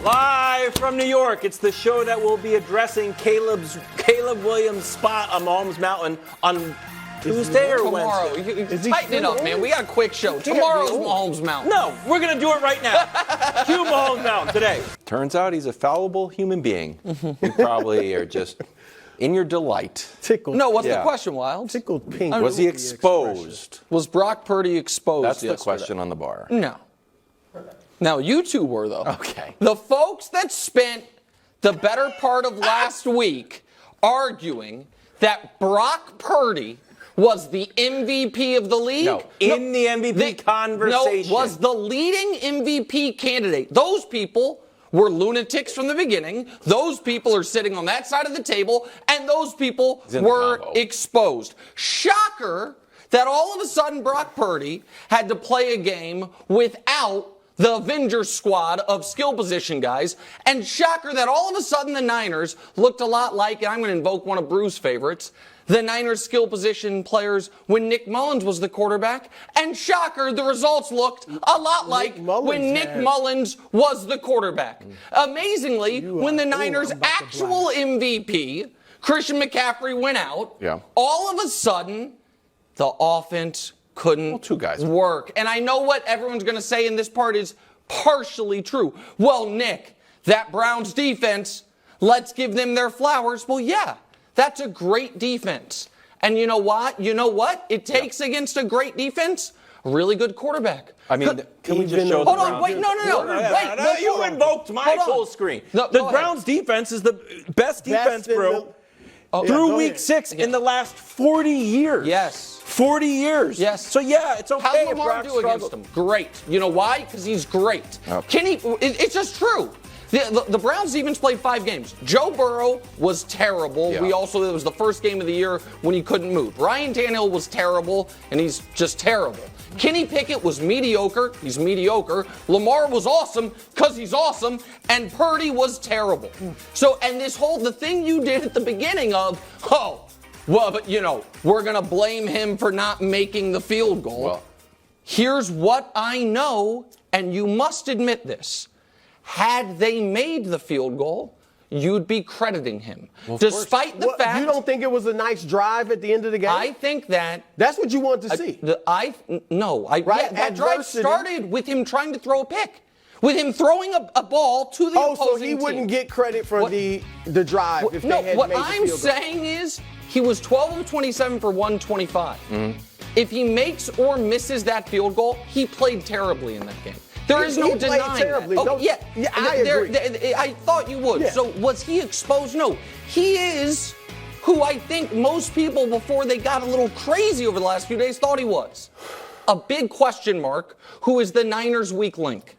Live from New York, it's the show that will be addressing Caleb Williams' spot on Mahomes Mountain on Tuesday or tomorrow. Wednesday. Tighten it up, man. We got a quick show. Tomorrow's Mahomes Mountain. No, we're going to do it right now. Cue Mahomes Mountain today. Turns out he's a fallible human being. You probably are just in your delight. Tickled. No, what's the question, Wildes? Tickled pink. Was he exposed? Was Brock Purdy exposed That's yesterday? the question on the bar. No. Now, you two were, though. Okay. The folks that spent the better part of last week arguing that Brock Purdy was the MVP of the league. No, in the MVP conversation. No, was the leading MVP candidate. Those people were lunatics from the beginning. Those people are sitting on that side of the table, and those people were exposed. Shocker that all of a sudden Brock Purdy had to play a game without the Avengers squad of skill position guys, and shocker that all of a sudden the Niners looked a lot like, and I'm going to invoke one of Bruce's favorites, the Niners skill position players when Nick Mullins was the quarterback, and shocker, the results looked a lot like when Nick Mullins was the quarterback. Amazingly, when the Niners' actual MVP, Christian McCaffrey, went out, all of a sudden, the offense couldn't work. And I know what everyone's going to say in this part is partially true. Well, Nick, that Browns defense, let's give them their flowers. Well, yeah, that's a great defense. And you know what? It takes against a great defense a really good quarterback. I mean, can we just show Hold on, wait, no. Wait, you invoked my full screen. The Browns defense is the best defense, bro. Through week 6 in the last 40 years. Yes. 40 years. Yes. So, yeah, it's okay. How's Lamar do against him? Great. You know why? Because he's great. Okay. It's just true. The Browns defense played 5 games. Joe Burrow was terrible. It was the first game of the year when he couldn't move. Ryan Tannehill was terrible, and he's just terrible. Kenny Pickett was mediocre. He's mediocre. Lamar was awesome because he's awesome. And Purdy was terrible. So, and the thing you did at the beginning of, but we're going to blame him for not making the field goal. Well, here's what I know, and you must admit this. Had they made the field goal, you'd be crediting him. Well, despite the fact... You don't think it was a nice drive at the end of the game? I think that... That's what you want to see. That drive started with him trying to throw a pick. With him throwing a ball to the opposing so he team. wouldn't get credit for the drive if they had made the field goal. What I'm saying is he was 12 of 27 for 125. Mm-hmm. If he makes or misses that field goal, he played terribly in that game. There is no denying that. I agree. I thought you would. Yeah. So was he exposed? No. He is who I think most people, before they got a little crazy over the last few days, thought he was. A big question mark, who is the Niners' weak link.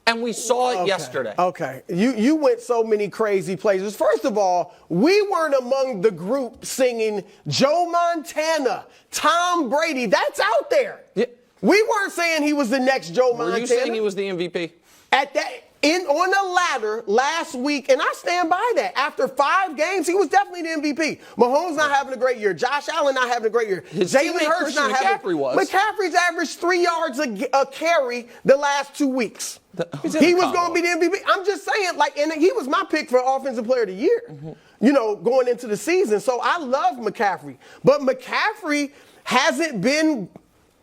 And we saw it yesterday. Okay. You went so many crazy places. First of all, we weren't among the group singing Joe Montana, Tom Brady. That's out there. Yeah. We weren't saying he was the next Joe Montana. Were you saying he was the MVP? On the ladder last week, and I stand by that. After 5 games, he was definitely the MVP. Mahomes not having a great year. Josh Allen not having a great year. Jalen Hurts not having. McCaffrey's averaged 3 yards a carry the last 2 weeks. He was going to be the MVP. I'm just saying, and he was my pick for Offensive Player of the Year. Mm-hmm. Going into the season. So I love McCaffrey, but McCaffrey hasn't been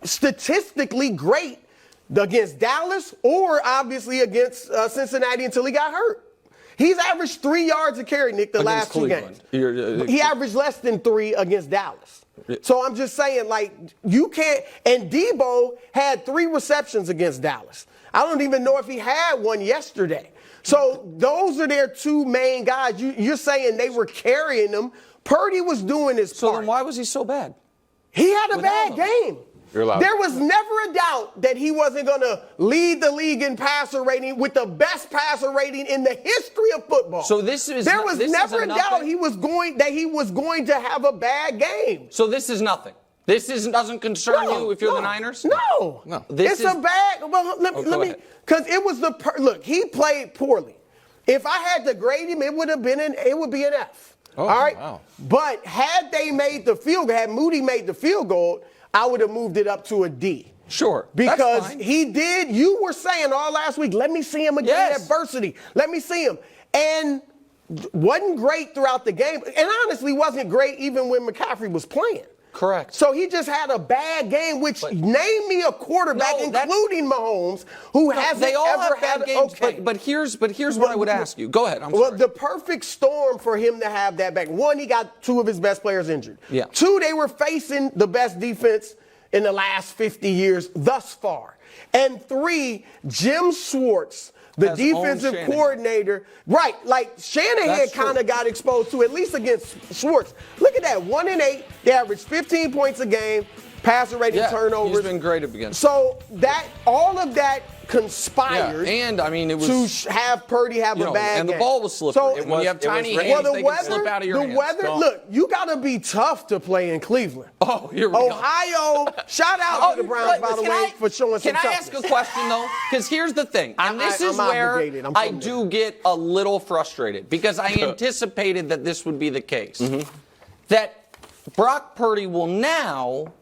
statistically great against Dallas or obviously against Cincinnati until he got hurt. He's averaged 3 yards a carry, Nick, the last 2 games. He averaged less than 3 against Dallas. So I'm just saying, you can't. And Debo had 3 receptions against Dallas. I don't even know if he had one yesterday. So those are their 2 main guys. You're saying they were carrying them. Purdy was doing his part. So then why was he so bad? He had a bad game. There was never a doubt that he wasn't going to lead the league in passer rating with the best passer rating in the history of football. So there was never a doubt he was going to have a bad game. So this is nothing. This doesn't concern you if you're the Niners? No. It's a bad. Well, let me because it was look. He played poorly. If I had to grade him, it would be an F. All right. Wow. But had Moody made the field goal, I would have moved it up to a D. Sure. Because he did, you were saying all last week, let me see him again in adversity. Let me see him. And wasn't great throughout the game. And honestly, wasn't great even when McCaffrey was playing. Correct. So he just had a bad game, which name me a quarterback, including Mahomes, who hasn't ever had games. Okay. But here's what I would ask you. Go ahead. I'm sorry. The perfect storm for him to have that back. One, he got 2 of his best players injured. Yeah. 2, they were facing the best defense in the last 50 years thus far. And 3, Jim Schwartz, the defensive coordinator, right, like Shanahan kind of got exposed to, at least against Schwartz. Look at that, 1-8, they averaged 15 points a game, passer rating, turnovers. He's been great against. So that, all of that conspired and I mean, it was to have Purdy have a bad game. And the ball was slippery. So when you have tiny hands, they can slip out of your hands. The weather, look, you got to be tough to play in Cleveland. Oh, here we go. Ohio, shout out to the Browns, by the way, for showing some toughness. Can I ask a question, though? Because here's the thing. And this is where I do get a little frustrated, because I anticipated that this would be the case. That Brock Purdy will now,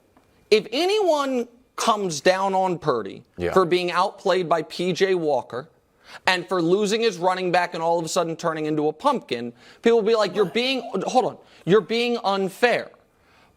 if anyone comes down on Purdy for being outplayed by P.J. Walker and for losing his running back and all of a sudden turning into a pumpkin, people will be like, you're being unfair.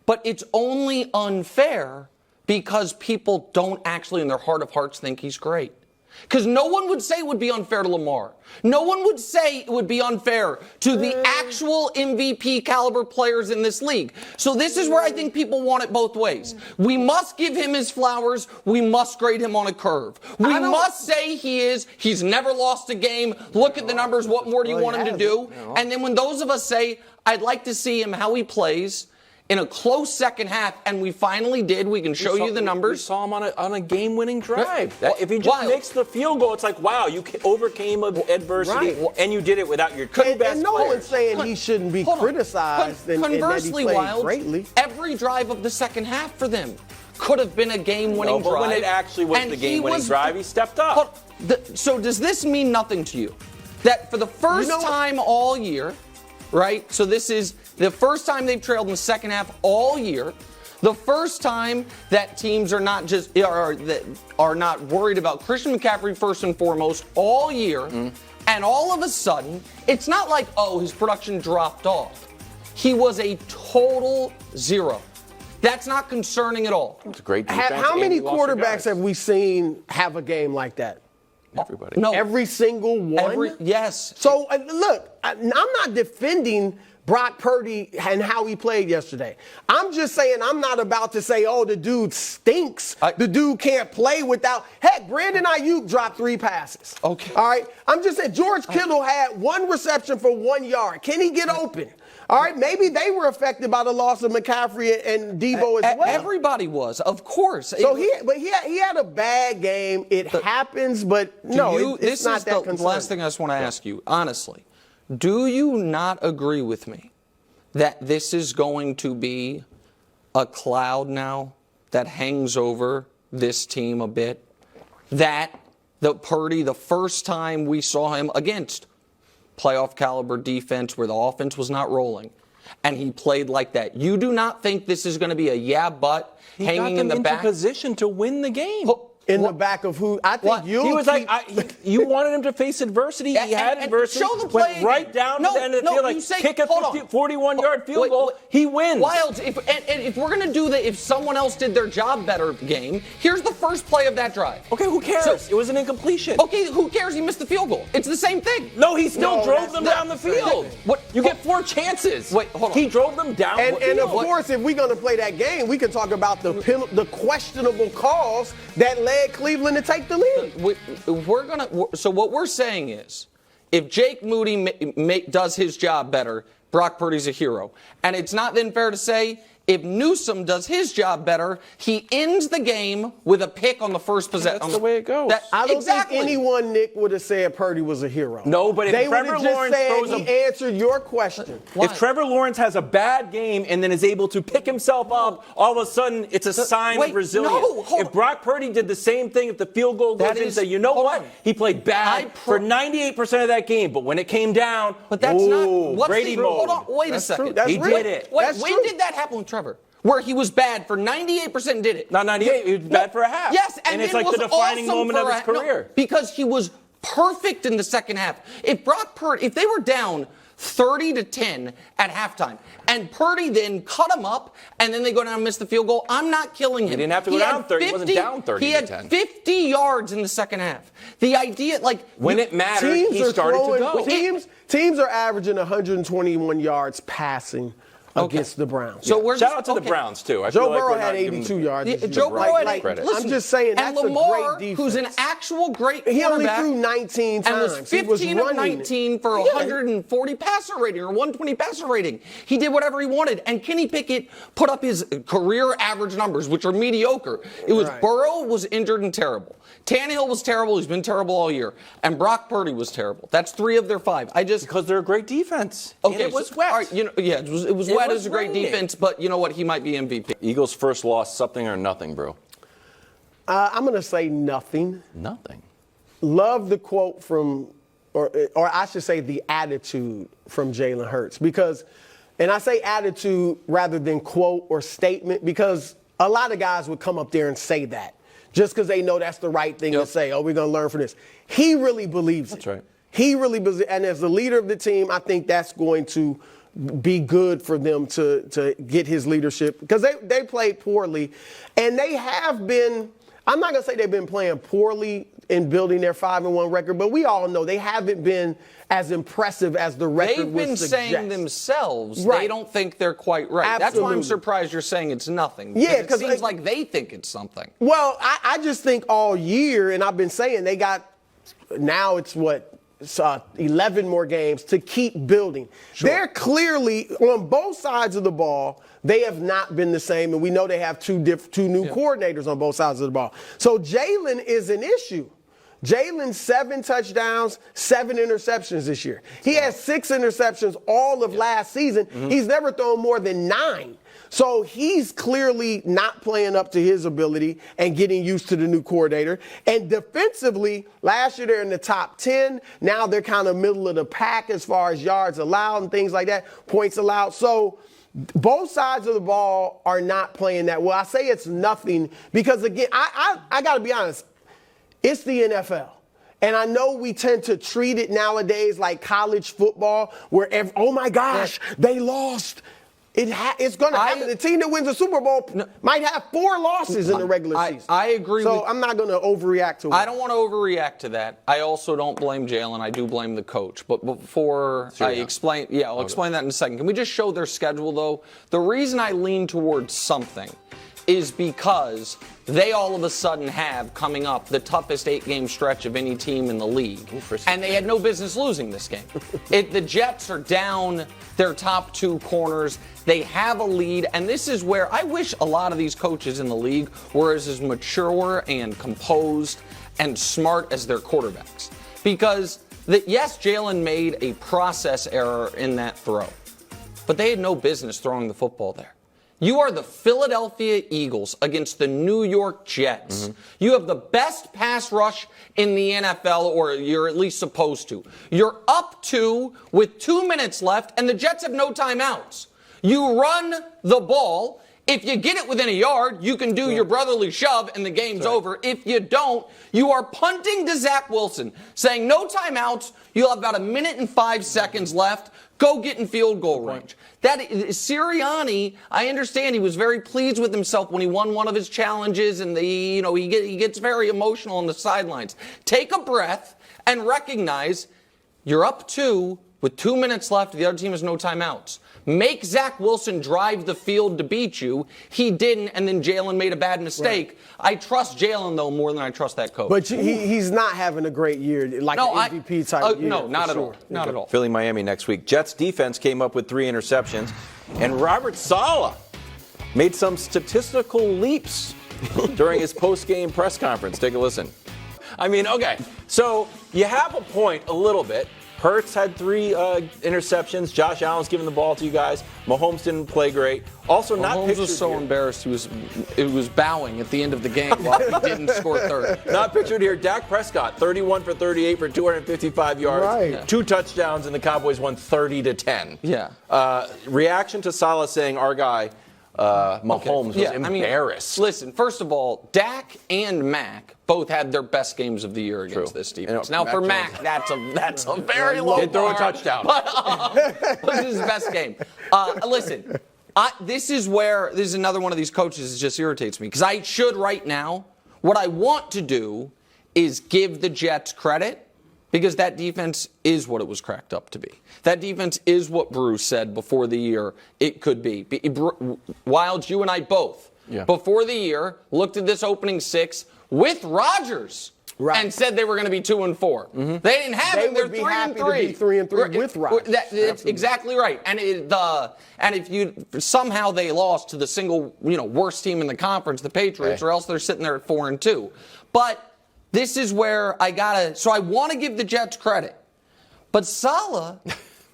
But it's only unfair because people don't actually in their heart of hearts think he's great. Because no one would say it would be unfair to Lamar. No one would say it would be unfair to the actual MVP caliber players in this league. So this is where I think people want it both ways. We must give him his flowers. We must grade him on a curve. We must say he's never lost a game. Look at the numbers. What more do you want him to do? And then when those of us say, I'd like to see him how he plays in a close second half, and we finally did. We can show you the numbers. We saw him on a game-winning drive. If he just makes the field goal, it's like, wow, you overcame adversity, and you did it without your two best players. And no one's saying he shouldn't be criticized and that he played greatly. Every drive of the second half for them could have been a game-winning drive. But when it actually was the game-winning drive, he stepped up. So does this mean nothing to you? That for the first time all year, right? So this is the first time they've trailed in the second half all year. The first time that teams are not not worried about Christian McCaffrey first and foremost all year. And all of a sudden, it's not like, his production dropped off. He was a total zero. That's not concerning at all. It's a great defense. How many quarterbacks have we seen have a game like that? Everybody. No. Every single one? Yes. So, look, I'm not defending Brock Purdy and how he played yesterday. I'm just saying I'm not about to say, the dude stinks. The dude can't play without. Heck, Brandon Ayuk dropped 3 passes. Okay. All right? I'm just saying George Kittle had 1 reception for 1 yard. Can he get open? All right, maybe they were affected by the loss of McCaffrey and Debo as well. Everybody was, of course. So he had a bad game. It happens, but it's not that concerning. The last thing I just want to ask you, honestly, do you not agree with me that this is going to be a cloud now that hangs over this team a bit? That the Purdy, the first time we saw him against playoff caliber defense where the offense was not rolling, and he played like that. You do not think this is going to be a but hanging in the back? He got them into position to win the game. In the back of who? I think he was you wanted him to face adversity. He had adversity. Show the play went right down to the end of the field, kick a 41-yard field goal. He wins. Wildes, if we're going to do the if someone else did their job better game, here's the first play of that drive. Okay, who cares? It was an incompletion. Okay, who cares? He missed the field goal. It's the same thing. No, he still drove them down the field. You get 4 chances. Wait, hold on. He drove them down the field. And of course, if we're going to play that game, we can talk about the questionable calls that led Cleveland to take the lead. So what we're saying is, if Jake Moody does his job better, Brock Purdy's a hero. And it's not then fair to say, if Newsome does his job better, he ends the game with a pick on the first possession. That's the way it goes. I don't think anyone, Nick, would have said Purdy was a hero. No, but if Trevor Lawrence he answered your question. If Trevor Lawrence has a bad game and then is able to pick himself up, all of a sudden it's a sign of resilience. If Brock Purdy did the same thing, if the field goal goes in, say, you know what? He played bad for 98% of that game, but when it came down, but that's not Brady mode. Hold on, wait a second. He did it. When did that happen with Trevor? where he was bad for 98% and did it. Not 98, he was bad for a half. Yes, and it's like the defining moment of his career. No, because he was perfect in the second half. If they were down 30-10 at halftime, and Purdy then cut him up, and then they go down and miss the field goal, I'm not killing him. He didn't have to go down 30. He wasn't down 30 He had 50 yards in the second half. The idea, when it mattered, he started to go. Teams are averaging 121 yards passing against the Browns. So shout out to the Browns, too. Joe Burrow had 82 yards. Joe Burrow had I'm just saying, that's Lamar, a great defense. who's an actual great quarterback. He only threw 19 times. And was 15 of 19 for 140 passer rating or 120 passer rating. He did whatever he wanted. And Kenny Pickett put up his career average numbers, which are mediocre. It was Burrow was injured and terrible. Tannehill was terrible. He's been terrible all year. And Brock Purdy was terrible. That's 3 of their 5. Because they're a great defense. Okay, and it was wet. All right, it was wet. It was a great defense, but you know what? He might be MVP. Eagles' first loss, something or nothing, bro? I'm going to say nothing. Nothing. Love the quote from, or I should say the attitude from Jalen Hurts. Because, and I say attitude rather than quote or statement, because a lot of guys would come up there and say that just because they know that's the right thing to say. Oh, we're going to learn from this. He really believes it. That's right. He really believes it. And as the leader of the team, I think that's going to be good for them to get his leadership, because they played poorly, and they have been, I'm not going to say they've been playing poorly in building their 5-1 record, but we all know they haven't been as impressive as the record would suggest. They've been saying themselves they don't think they're quite right. Absolutely. That's why I'm surprised you're saying it's nothing. Yeah, because it seems like they think it's something. Well, I just think all year, and I've been saying they got, now it's 11 more games to keep building. Sure. They're clearly, on both sides of the ball, they have not been the same, and we know they have two new coordinators on both sides of the ball. So Jalen is an issue. Jalen, 7 touchdowns, 7 interceptions this year. He has 6 interceptions all of last season. Mm-hmm. He's never thrown more than 9. So he's clearly not playing up to his ability and getting used to the new coordinator. And defensively, last year they're in the top 10. Now they're kind of middle of the pack as far as yards allowed and things like that, points allowed. So both sides of the ball are not playing that well. I say it's nothing because, again, I got to be honest, it's the NFL. And I know we tend to treat it nowadays like college football where, oh my gosh, they lost. It's going to happen. The team that wins the Super Bowl might have 4 losses in the regular season. I agree. So I'm not going to overreact to it. I don't want to overreact to that. I also don't blame Jalen. I do blame the coach. But before I explain, I'll explain that in a second. Can we just show their schedule, though? The reason I lean towards something is because they all of a sudden have coming up the toughest 8-game stretch of any team in the league. And they had no business losing this game. The Jets are down their top 2 corners. They have a lead, and this is where I wish a lot of these coaches in the league were as mature and composed and smart as their quarterbacks. Because, yes, Jalen made a process error in that throw, but they had no business throwing the football there. You are the Philadelphia Eagles against the New York Jets. Mm-hmm. You have the best pass rush in the NFL, or you're at least supposed to. You're up 2 with 2 minutes left, and the Jets have no timeouts. You run the ball. If you get it within a yard, you can do your brotherly shove, and the game's over. If you don't, you are punting to Zach Wilson, saying no timeouts. You'll have about 1 minute and 5 seconds left. Go get in field goal range. That Sirianni, I understand he was very pleased with himself when he won one of his challenges, and he gets very emotional on the sidelines. Take a breath and recognize you're up 2 with 2 minutes left. The other team has no timeouts. Make Zach Wilson drive the field to beat you. He didn't, and then Jalen made a bad mistake. Right. I trust Jalen, though, more than I trust that coach. But he's not having a great year, like an MVP type year. No, not at all. Not at all. Philly, Miami next week. Jets defense came up with 3 interceptions, and Robert Saleh made some statistical leaps during his post-game press conference. Take a listen. I mean, okay, so you have a point a little bit. Hurts had 3 interceptions. Josh Allen's giving the ball to you guys. Mahomes didn't play great. Also, Mahomes was so embarrassed. He was bowing at the end of the game while he didn't score 3rd. Not pictured here. Dak Prescott, 31 for 38 for 255 yards. Right. 2 touchdowns, and the Cowboys won 30-10. Yeah. Reaction to Saleh saying, our guy, Mahomes was embarrassed. Listen, first of all, Dak and Mac both had their best games of the year against this defense. Now, for Mac, that's a very low bar. Did throw a touchdown. But this is his best game. Listen, this is another one of these coaches that just irritates me. Because I should right now, what I want to do is give the Jets credit, because that defense is what it was cracked up to be. That defense is what Bruce said before the year it could be. Wildes, you and I both, before the year, looked at this opening six with Rodgers. Right. And said they were going to be 2-4. Mm-hmm. They didn't have him. They're 3-3. To be 3-3 with Rodgers. That's exactly right. And if somehow they lost to the single worst team in the conference, the Patriots, or else they're sitting there at 4-2. But this is where so I want to give the Jets credit. But Saleh,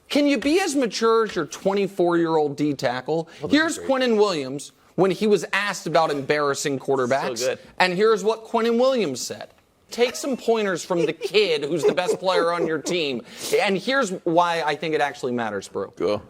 can you be as mature as your 24-year-old D tackle? Here's Quinnen Williams when he was asked about embarrassing quarterbacks. So good. And here's what Quinnen Williams said. Take some pointers from the kid who's the best player on your team. And here's why I think it actually matters, Brew. Go.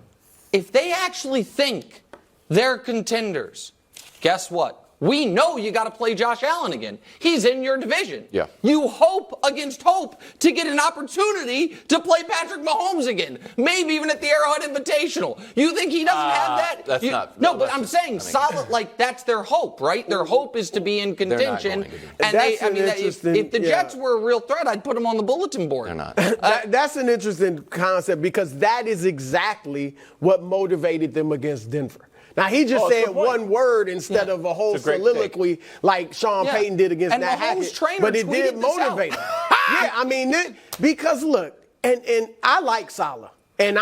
If they actually think they're contenders, guess what? We know you got to play Josh Allen again. He's in your division. Yeah. You hope against hope to get an opportunity to play Patrick Mahomes again. Maybe even at the Arrowhead Invitational. You think he doesn't have that? That's not. No, but I'm saying solid. That's their hope, right? Their hope is to be in contention. And if the Jets were a real threat, I'd put them on the bulletin board. They're not. That's an interesting concept, because that is exactly what motivated them against Denver. Now, he just said one word instead of a whole soliloquy like Sean Payton did against Nat Hackett. But it did motivate him. Because look, and I like Saleh. And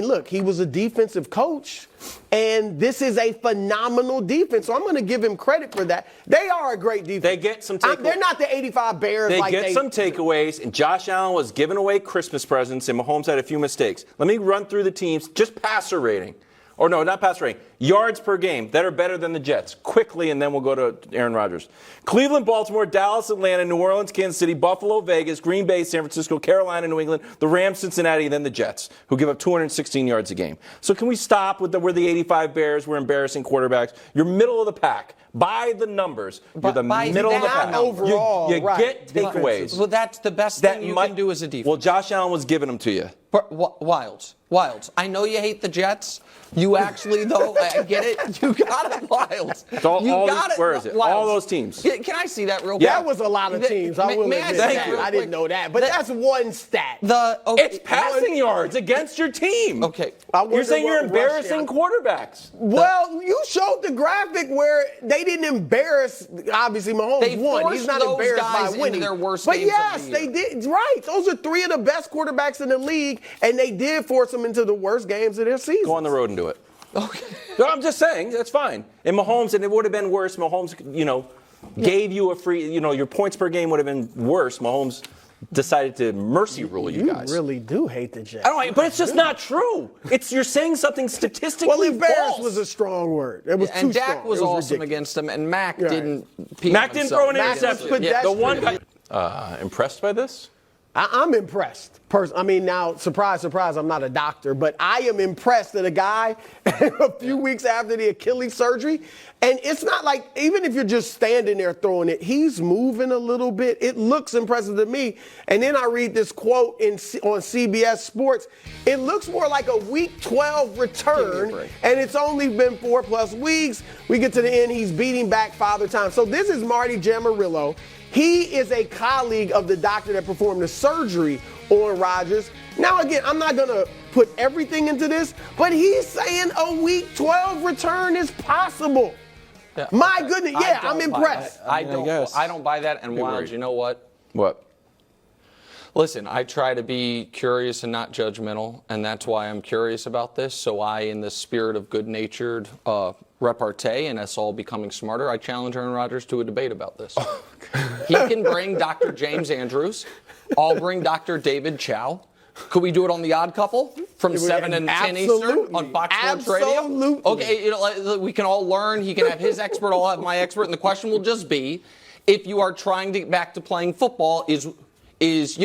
look, he was a defensive coach, and this is a phenomenal defense. So I'm going to give him credit for that. They are a great defense. They get some takeaways. They're not the 85 Bears. They get some takeaways, and Josh Allen was giving away Christmas presents, and Mahomes had a few mistakes. Let me run through the teams, just passer rating. Or no, not passer rating. Yards per game that are better than the Jets. Quickly, and then we'll go to Aaron Rodgers. Cleveland, Baltimore, Dallas, Atlanta, New Orleans, Kansas City, Buffalo, Vegas, Green Bay, San Francisco, Carolina, New England, the Rams, Cincinnati, and then the Jets, who give up 216 yards a game. So can we stop with we're the 85 Bears, we're embarrassing quarterbacks. You're middle of the pack. By the numbers, you're the middle of the pack. Overall, you get takeaways. Well, that's the best thing you can do as a defense. Well, Josh Allen was giving them to you. Wildes, I know you hate the Jets. You actually, though, I get it. You got it, Wildes. Where is it? Wildes. All those teams. Can I see that real quick? Yeah. That was a lot of teams. I will admit that. I didn't know that. But that's one stat. It's passing yards against your team. Okay. You're saying you're embarrassing quarterbacks. Well, you showed the graphic where they didn't embarrass, obviously, Mahomes won. He's not embarrassed by winning. Their worst but games yes, they did. Right. Those are three of the best quarterbacks in the league, and they did force them into the worst games of their season. Go on the road and do it. Okay. No, I'm just saying, that's fine. And Mahomes, and it would have been worse. Mahomes, gave you a free, your points per game would have been worse. Mahomes decided to mercy rule you guys. You really do hate the Jets. But it's just not true. You're saying something statistically embarrassed was a strong word. It was too and Dak strong. was awesome ridiculous. against him, and Mac didn't. Mac didn't throw an interception. The one impressed by this? I'm impressed. Now, surprise, surprise, I'm not a doctor, but I am impressed that a guy a few weeks after the Achilles surgery, and it's not like, even if you're just standing there throwing it, he's moving a little bit. It looks impressive to me. And then I read this quote on CBS Sports. It looks more like a week 12 return, and it's only been 4+ weeks. We get to the end, he's beating back Father Time. So this is Marty Jamarillo. He is a colleague of the doctor that performed the surgery on Rodgers. Now, again, I'm not going to put everything into this, but he's saying a week 12 return is possible. Yeah. My goodness. Yeah, I'm impressed. I don't buy that. And Wildes, you know what? What? Listen, I try to be curious and not judgmental, and that's why I'm curious about this. So I, in the spirit of good-natured repartee and us all becoming smarter, I challenge Aaron Rodgers to a debate about this. He can bring Dr. James Andrews. I'll bring Dr. David Chow. Could we do it on The Odd Couple from 7 and 10 Eastern on Fox Sports Radio? Absolutely. Okay, we can all learn. He can have his expert, I'll have my expert, and the question will just be, if you are trying to get back to playing football, is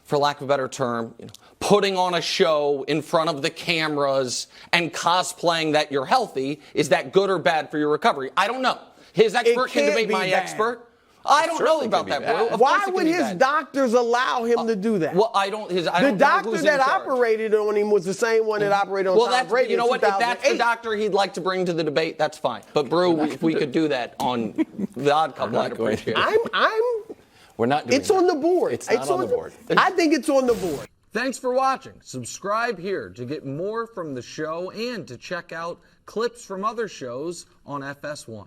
for lack of a better term, putting on a show in front of the cameras and cosplaying that you're healthy, is that good or bad for your recovery? I don't know. His expert can debate my expert. I don't know about that, bro. Why would his doctors allow him to do that? Well, I don't. The doctor that operated on him was the same one that operated on Tom Brady. You know what? If that's the doctor he'd like to bring to the debate, that's fine. But, Brew, if we could do that on the Odd Couple, I'd appreciate it. We're not doing It's on the board. It's not on the board. I think it's on the board. Thanks for watching. Subscribe here to get more from the show and to check out clips from other shows on FS1.